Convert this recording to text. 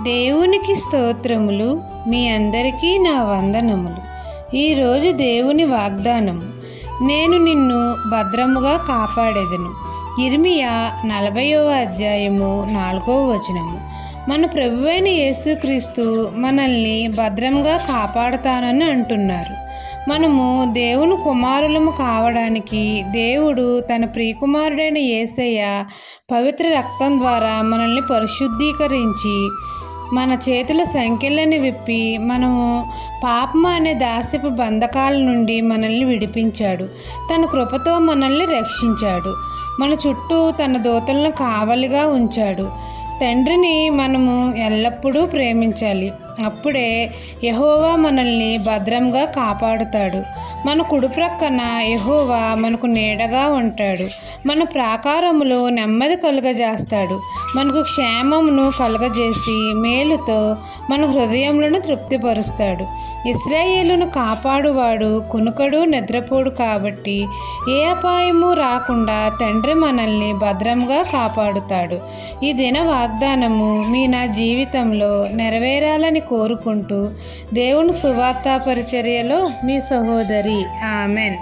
దేవునికి స్తోత్రములు. మీ అందరికీ నా వందనములు. ఈరోజు దేవుని వాగ్దానము, నేను నిన్ను భద్రముగా కాపాడెదను. ఇర్మియా 40వ అధ్యాయము 4వ వచనము. మన ప్రభువైన యేసుక్రీస్తు మనల్ని భద్రంగా కాపాడుతానని అంటున్నారు. మనము దేవుని కుమారులము కావడానికి దేవుడు తన ప్రియకుమారుడైన యేసయ్య పవిత్ర రక్తం ద్వారా మనల్ని పరిశుద్ధీకరించి మన చేతుల సంఖ్యలను విప్పి మనము పాపము అనే దాస్యపు బంధకాల నుండి మనల్ని విడిపించాడు. తన కృపతో మనల్ని రక్షించాడు. మన చుట్టూ తన దూతలను కావలిగా ఉంచాడు. తండ్రిని మనము ఎల్లప్పుడూ ప్రేమించాలి. అప్పుడే యెహోవా మనల్ని భద్రంగా కాపాడుతాడు. మన కుడి ప్రక్కన యెహోవా మనకు నీడగా ఉంటాడు. మన ప్రాకారములో నెమ్మది కలుగజేస్తాడు. మనకు క్షేమమును కలుగజేసి మేలుతో మన హృదయములను తృప్తిపరుస్తాడు. ఇశ్రాయేలును కాపాడువాడు కునుకడు నిద్రపోడు కాబట్టి ఏ అపాయము రాకుండా తండ్రి మనల్ని భద్రంగా కాపాడుతాడు. ఈ దిన వాగ్దానము నా జీవితంలో నెరవేరాలని కోరుకుంటూ దేవుని సువార్త పరిచర్యలో మీ సహోదరి. ఆమెన్.